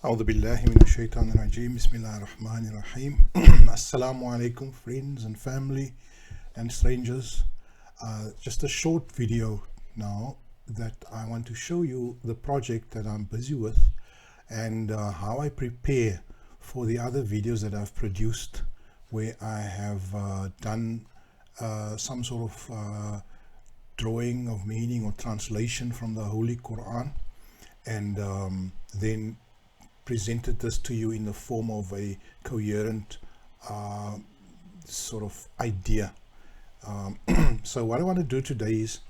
أعوذ بالله من الشيطان الرجيم بسم الله الرحمن الرحيم Assalamu alaikum friends and family and strangers. Just a short video now that I want to show you the project that I'm busy with and how I prepare for the other videos that I've produced where I have done some sort of drawing of meaning or translation from the Holy Quran and then presented this to you in the form of a coherent sort of idea. So what I want to do today is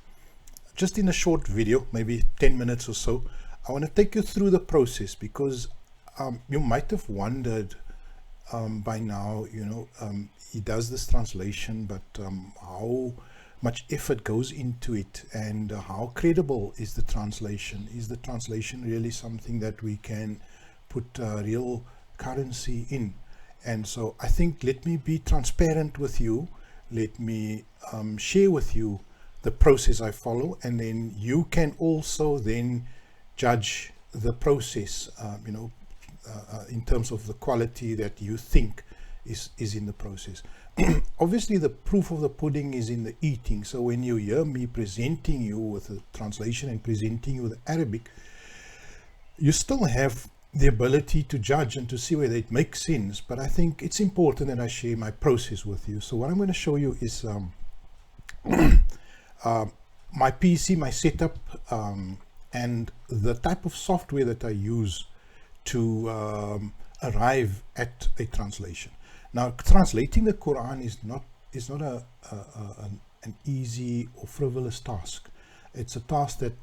just in a short video, maybe 10 minutes or so, I want to take you through the process because you might have wondered by now, he does this translation, but how much effort goes into it and how credible is the translation? Is the translation really something that we can put real currency in? And so I think let me be transparent with you, let me share with you the process I follow, and then you can also then judge the process in terms of the quality that you think is in the process. Obviously the proof of the pudding is in the eating, so when you hear me presenting you with the translation and presenting you with Arabic, you still have the ability to judge and to see whether it makes sense, but I think it's important that I share my process with you. So what I'm going to show you is my PC, my setup, and the type of software that I use to arrive at a translation. Now, translating the Quran is not an easy or frivolous task. It's a task that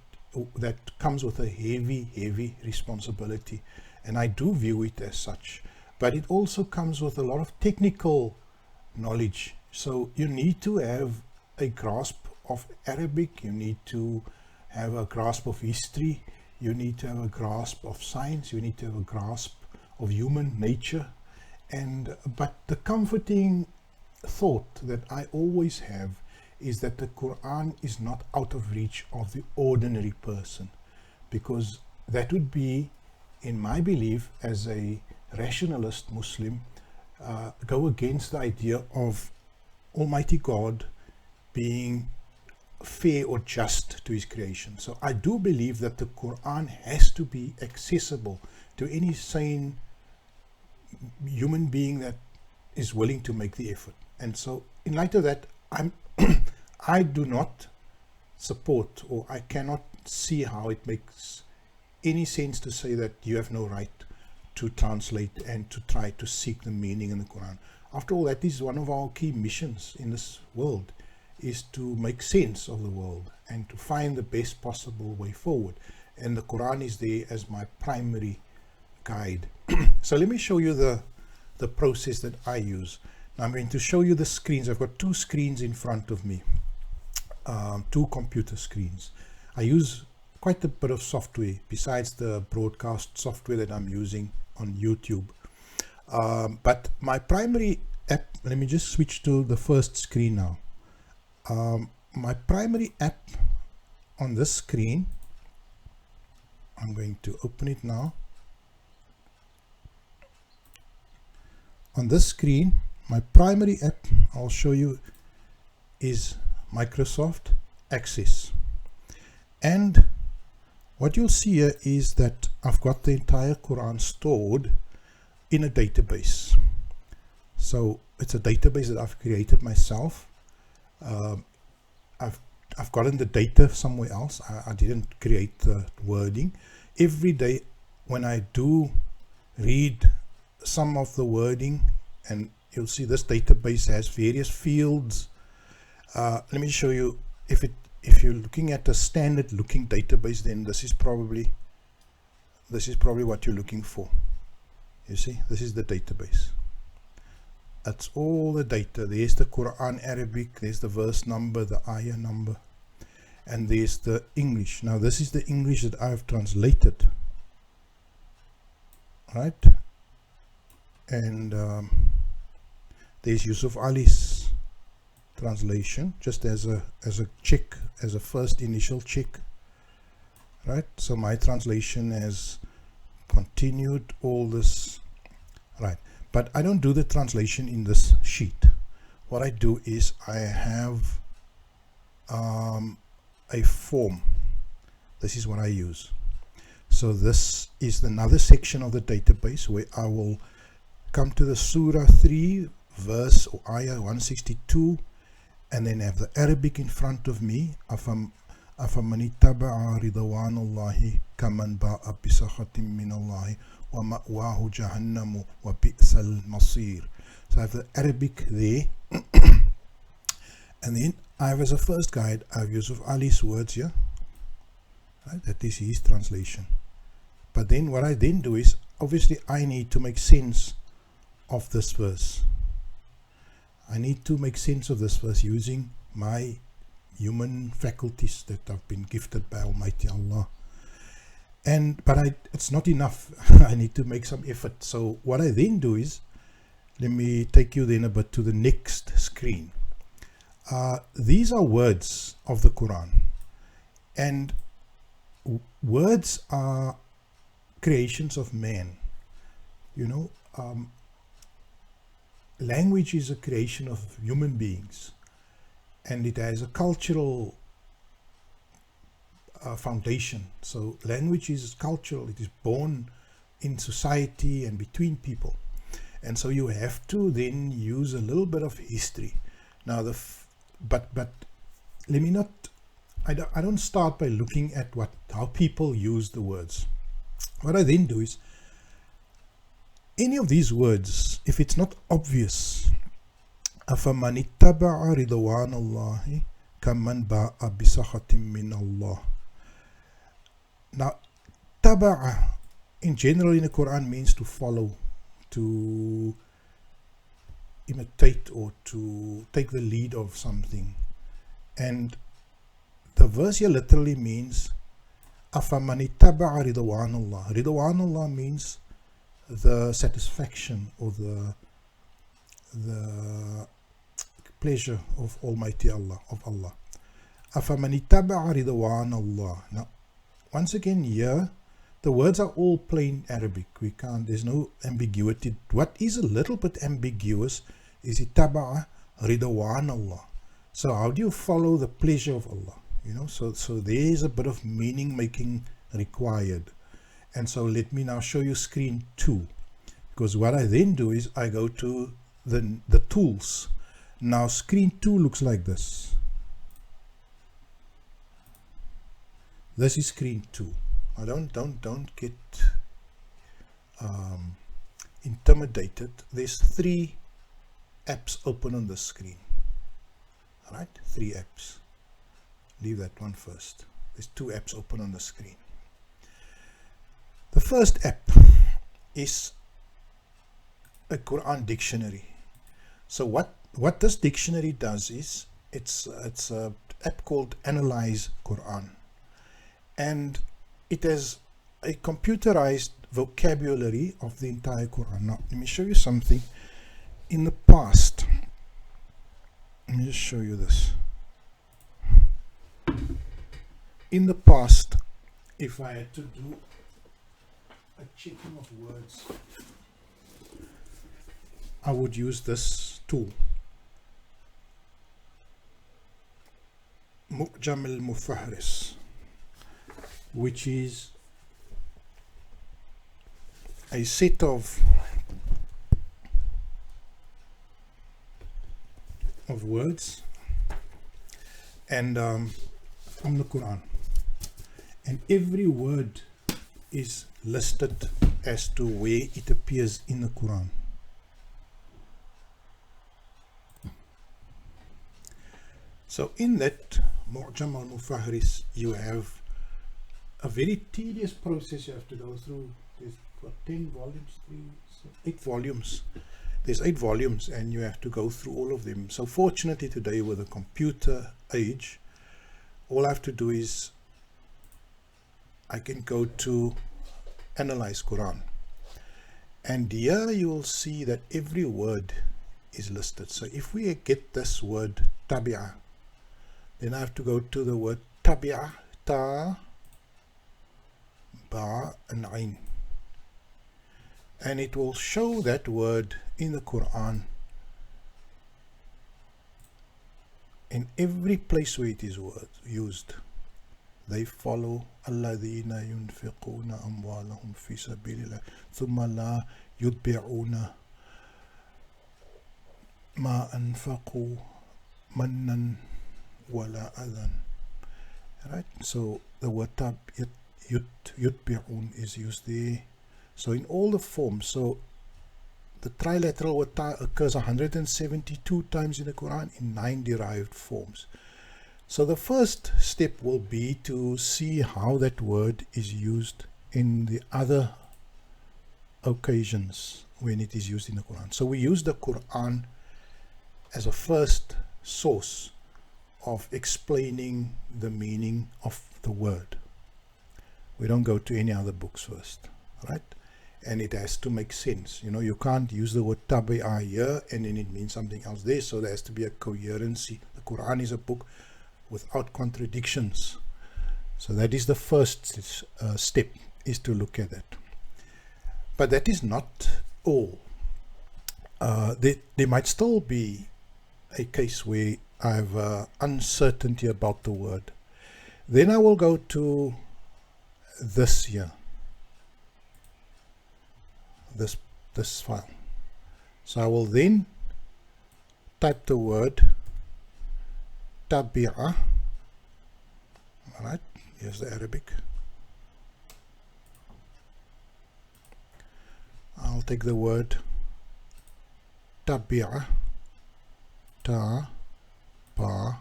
comes with a heavy responsibility, and I do view it as such, but it also comes with a lot of technical knowledge. So you need to have a grasp of Arabic, you need to have a grasp of history, you need to have a grasp of science, you need to have a grasp of human nature. But the comforting thought that I always have is that the Quran is not out of reach of the ordinary person, because that would be, in my belief as a rationalist Muslim, go against the idea of Almighty God being fair or just to his creation. So I do believe that the Quran has to be accessible to any sane human being that is willing to make the effort. And so in light of that, I do not support, or I cannot see how it makes any sense to say that you have no right to translate and to try to seek the meaning in the Quran. After all, that is one of our key missions in this world, is to make sense of the world and to find the best possible way forward. And the Quran is there as my primary guide. So let me show you the process that I use. Now I'm going to show you the screens. I've got two screens in front of me, two computer screens. I use quite a bit of software besides the broadcast software that I'm using on YouTube. But my primary app, let me just switch to the first screen now. My primary app on this screen, I'm going to open it now. On this screen, my primary app I'll show you is Microsoft Access. And what you'll see here is that I've got the entire Quran stored in a database. So it's a database that I've created myself. I've gotten the data somewhere else. I didn't create the wording. Every day when I do read some of the wording, and you'll see this database has various fields. Let me show you, if you're looking at a standard looking database, then this is probably what you're looking for. You see, this is the database. That's all the data. There's the Quran Arabic, there's the verse number, the ayah number, and there's the English. Now this is the English that I've translated, right? And there's Yusuf Ali's translation, just as a check, as a first initial check, right? So my translation has continued all this, right? But I don't do the translation in this sheet. What I do is I have a form. This is what I use. So this is another section of the database where I will come to the Surah 3 verse or ayah 162 and then have the Arabic in front of me. أَفَمَنِ اتَّبَعَ رِضْوَانَ اللَّهِ كَمَنْ بَاءَ بِسَخَطٍ مِّنَ اللَّهِ وَمَأْوَاهُ جَهَنَّمُ وَبِئْسَ الْمَصِيرُ. So I have the Arabic there. And then I have as a first guide, I have Yusuf Ali's words here. Right? That is his translation. But then what I then do is, obviously I need to make sense of this verse. I need to make sense of this verse using my human faculties that I've been gifted by Almighty Allah. But it's not enough. I need to make some effort. So what I then do is, let me take you then a bit to the next screen. These are words of the Quran, and words are creations of man. You know, language is a creation of human beings, and it has a cultural foundation. So language is cultural. It is born in society and between people, and so you have to then use a little bit of history. Now but let me not, I don't start by looking at how people use the words. What I then do is, any of these words, if it's not obvious, أَفَمَنِ اتَّبَعَ رِضْوَانَ اللَّهِ كَمَنْ بَاءَ بِسَخَطٍ مِّنَ اللَّهِ. Now, taba'a in general in the Quran means to follow, to imitate, or to take the lead of something. And the verse here literally means أَفَمَنِ اتَّبَعَ رِضْوَانَ اللَّهِ. Ridwan Allah means the satisfaction or the pleasure of Almighty Allah, of Allah. أَفَمَنِ اتَّبَعَ رِضْوَانَ اللَّهِ. Now, once again here, the words are all plain Arabic. There's no ambiguity. What is a little bit ambiguous is itaba'a ridwan Allah. So how do you follow the pleasure of Allah? You know, so there's a bit of meaning making required. And so let me now show you screen 2, because what I then do is I go to the tools. Now screen 2 looks like this. This is screen 2. Now don't get intimidated. There's 3 apps open on the screen. Alright, 3 apps. Leave that one first. There's 2 apps open on the screen. The first app is a Quran dictionary. So what this dictionary does is, it's a app called Analyze Quran, and it has a computerized vocabulary of the entire Quran. Now let me show you something. In the past, let me just show you this. In the past, if I had to do a checking of words, I would use this tool, Mu'jam al-Mufahris, which is a set of words and from the Quran, and every word is listed as to where it appears in the Quran. So in that Mu'jam al-Mufahris, you have a very tedious process you have to go through. There's 10 volumes, 8 volumes. There's 8 volumes, and you have to go through all of them. So fortunately today, with the computer age, all I have to do is I can go to Analyze Quran, and here you will see that every word is listed. So if we get this word tabi'a, then I have to go to the word tabi'a, ta, ba, and ain. and it will show that word in the Quran in every place where it is used. They follow الذين ينفقون أموالهم في سبيل الله ثم لا يتبعون ما أنفقوا منا ولا أذى. Right, so the word yutbi'un is used there. So in all the forms, so the trilateral word ta occurs 172 times in the Quran in 9 derived forms. So the first step will be to see how that word is used in the other occasions when it is used in the Quran. So we use the Quran as a first source of explaining the meaning of the word. We don't go to any other books first, right? And it has to make sense. You know, you can't use the word tabi'ah here and then it means something else there. So there has to be a coherency. The Quran is a book without contradictions. So that is the first step, is to look at that. But that is not all. There might still be a case where I have uncertainty about the word. Then I will go to this here, this file. So I will then type the word tabi'ah. Alright, here's the Arabic. I'll take the word tabi'ah, ta, ba,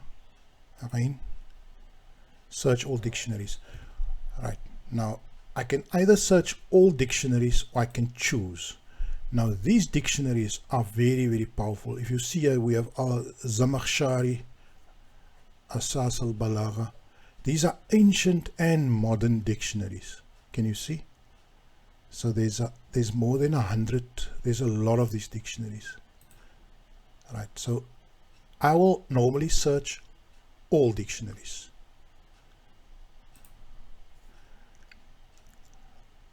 ain. Search all dictionaries. Right, now I can either search all dictionaries or I can choose. Now these dictionaries are very, very powerful. If you see here, we have Zamakhshari, Asas al-Balagha. These are ancient and modern dictionaries. Can you see? So there's more than 100. There's a lot of these dictionaries. Right, so I will normally search all dictionaries.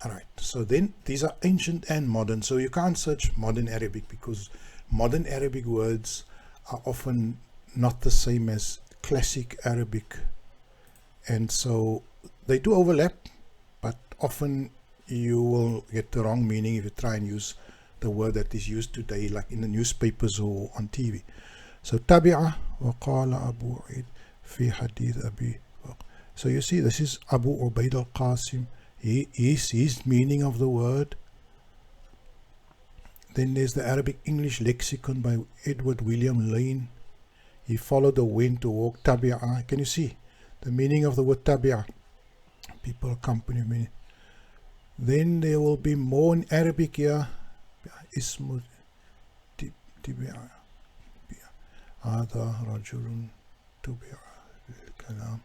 Alright, so then these are ancient and modern. So you can't search modern Arabic because modern Arabic words are often not the same as classic Arabic. And so they do overlap, but often you will get the wrong meaning if you try and use the word that is used today, like in the newspapers or on TV. So tabi'ah wa qala Abu Ubaid fi hadith Abi. So you see, this is Abu Ubaid al-Qasim. His meaning of the word. Then there's the Arabic English lexicon by Edward William Lane. He followed the wind to walk. Tabi'ah. Can you see the meaning of the word tabi'ah? People, company, meaning. Then there will be more in Arabic here. Ismu tabi'ah. Hada rajulun tabi'ah kalam.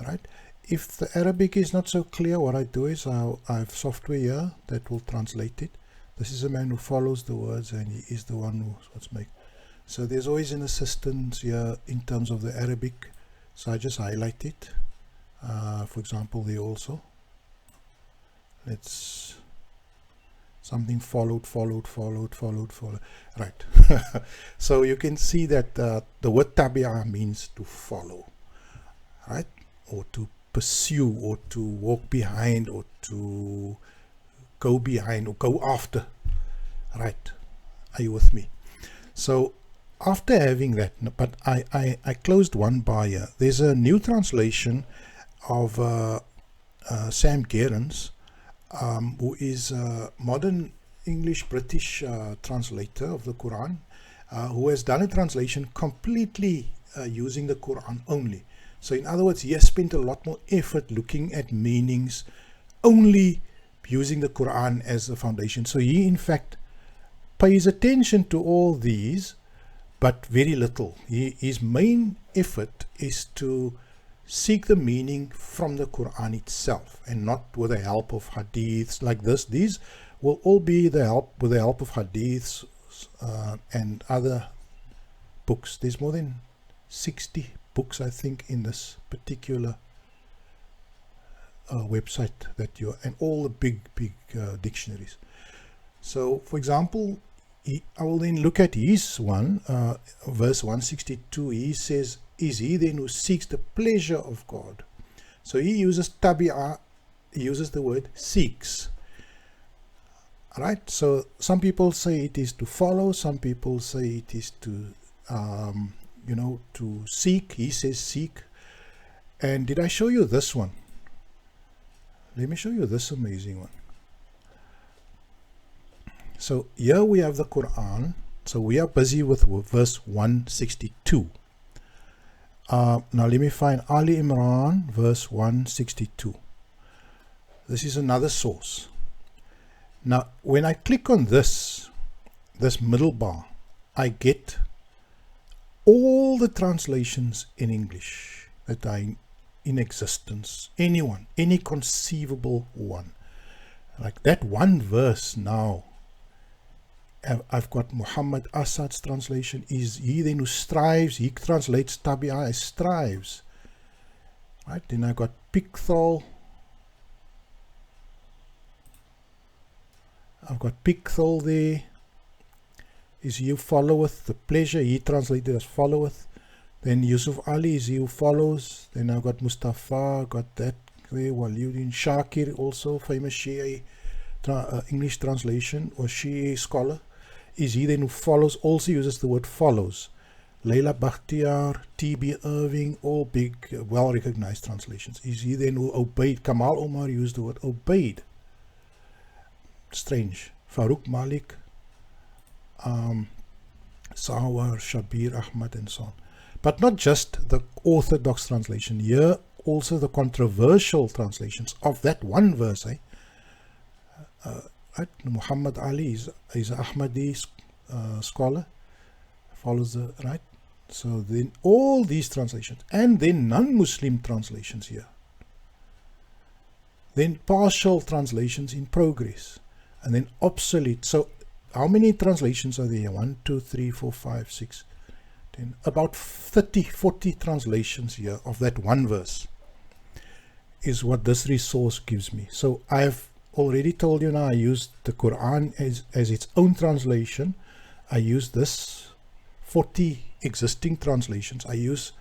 Right. If the Arabic is not so clear, what I do is I have software here that will translate it. This is a man who follows the words and he is the one who's make. So there's always an assistance here in terms of the Arabic. So I just highlight it. For example, there also. Let's something followed. Right. So you can see that the word tabi'ah means to follow. Right? Or to pursue, or to walk behind, or to go behind, or go after. Right, are you with me? So after having that, but I closed one bar here. There's a new translation of Sam Gerrans, who is a modern English British translator of the Quran, who has done a translation completely using the Quran only. So in other words, he has spent a lot more effort looking at meanings only using the Quran as the foundation. So he in fact pays attention to all these, but very little. His main effort is to seek the meaning from the Quran itself and not with the help of hadiths like this. These will all be with the help of hadiths and other books. There's more than 60 books, I think, in this particular website that and all the big dictionaries. So for example, I will then look at his one, verse 162. He says, is he then who seeks the pleasure of God? So he uses tabi'ah, he uses the word seeks. Right? So some people say it is to follow, some people say it is to, to seek. He says seek. And did I show you this one? Let me show you this amazing one. So here we have the Quran. So we are busy with verse 162. Now let me find Ali Imran, verse 162. This is another source. Now when I click on this middle bar, I get all the translations in English that are in existence. Any conceivable one. Like that one verse now. I've got Muhammad Asad's translation. Is he then who strives? He translates tabi'ah as strives. Right? Then I got Pickthall. I've got Pickthall there. Is he who followeth the pleasure? He translated as followeth. Then Yusuf Ali is he who follows. Then I've got Mustafa, got that there. Waliuddin Shakir, also famous Shia English translation or Shia scholar. Is he then who follows? Also uses the word follows. Leila Bakhtiar, T.B. Irving, all big, well-recognized translations. Is he then who obeyed? Kamal Omar used the word obeyed. Strange. Farooq Malik, Sawar, Shabir Ahmad, and so on. But not just the orthodox translation. Here also the controversial translations of that one verse. Right? Muhammad Ali is an Ahmadi scholar, follows the right. So then all these translations, and then non-Muslim translations here. Then partial translations in progress, and then obsolete. So how many translations are there? 1, 2, 3, 4, 5, 6, 10. About 30, 40 translations here of that one verse is what this resource gives me. So I've already told you now, I used the Quran as its own translation. I use this 40 existing translations. I use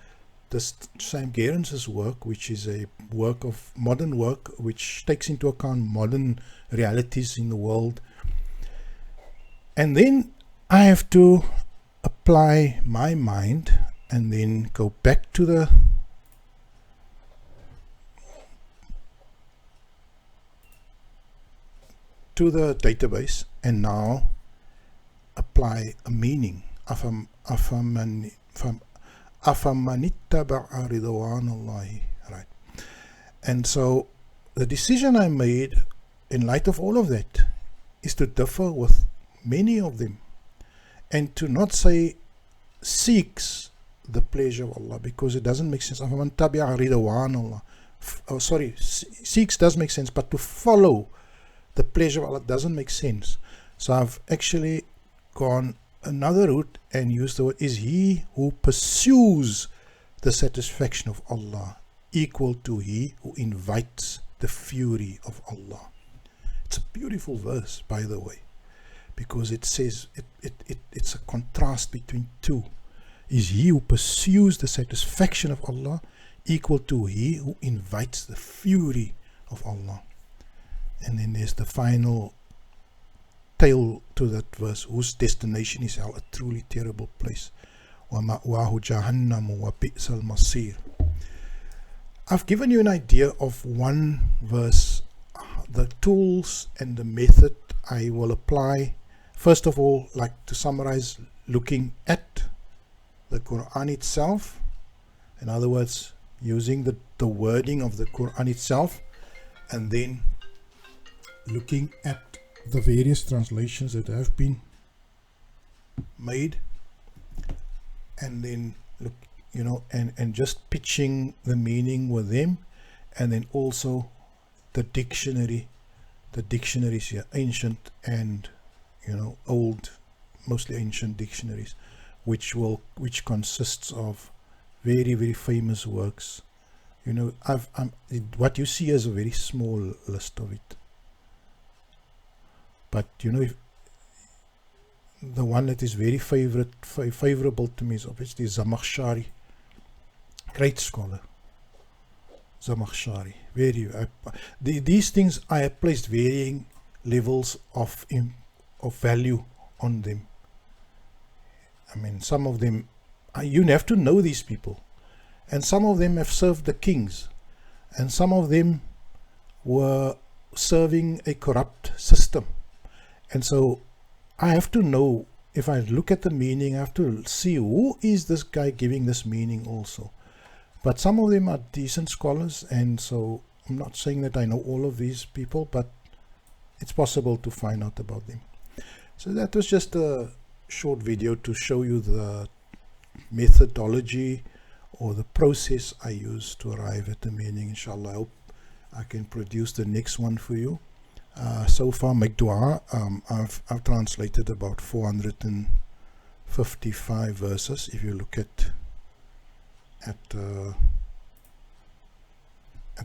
this Sam Gerrans' work, which is a work of modern work, which takes into account modern realities in the world. And then I have to apply my mind and then go back to the database and now apply a meaning. Right. And so the decision I made in light of all of that is to differ with many of them and to not say seeks the pleasure of Allah, because it doesn't make sense. Seeks does make sense, but to follow the pleasure of Allah doesn't make sense. So I've actually gone another route and used the word, is he who pursues the satisfaction of Allah equal to he who invites the fury of Allah. It's a beautiful verse, by the way, because it says it's a contrast between two. Is he who pursues the satisfaction of Allah equal to he who invites the fury of Allah. And then there's the final tail to that verse, whose destination is hell, a truly terrible place. وَمَأْوَاهُ جَهَنَّمُ وَبِئْسَ الْمَصِيرُ. I've given you an idea of one verse, the tools and the method I will apply. First of all, like to summarize, looking at the Quran itself. In other words, using the wording of the Quran itself, and then looking at the various translations that have been made, and then look, and just pitching the meaning with them, and then also the dictionaries here, ancient and old, mostly ancient dictionaries, which consists of very, very famous works. What you see is a very small list of it. But the one that is very favorable to me is obviously Zamakhshari. Great scholar. Zamakhshari. These things I have placed varying levels of value on them. I mean, some of them, you have to know these people. And some of them have served the kings. And some of them were serving a corrupt system. And so I have to know, if I look at the meaning, I have to see who is this guy giving this meaning also. But some of them are decent scholars, and so I'm not saying that I know all of these people, but it's possible to find out about them. So that was just a short video to show you the methodology or the process I use to arrive at the meaning. Inshallah, I hope I can produce the next one for you. So far, make dua. I've translated about 455 verses. If you look at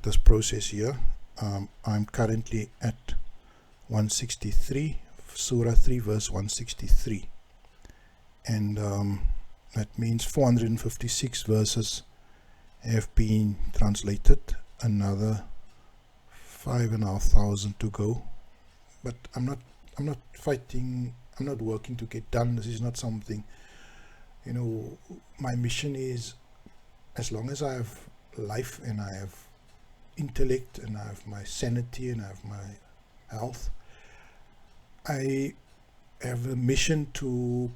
this process here, I'm currently at 163, Surah 3, verse 163, and that means 456 verses have been translated. Another 5,500 to go, but I'm not fighting. I'm not working to get done. This is not something, my mission is, as long as I have life and I have intellect and I have my sanity and I have my health, I have a mission to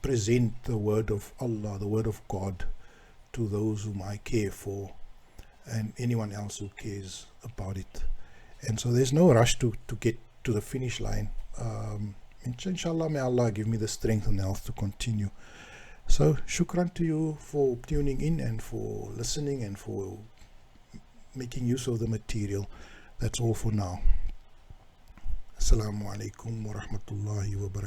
present the word of Allah, the word of God, to those whom I care for and anyone else who cares about it. And so there's no rush to get to the finish line. Inshallah, may Allah give me the strength and health to continue. So shukran to you for tuning in and for listening and for making use of the material. That's all for now. Assalamu alaikum wa rahmatullahi wa barakatuh.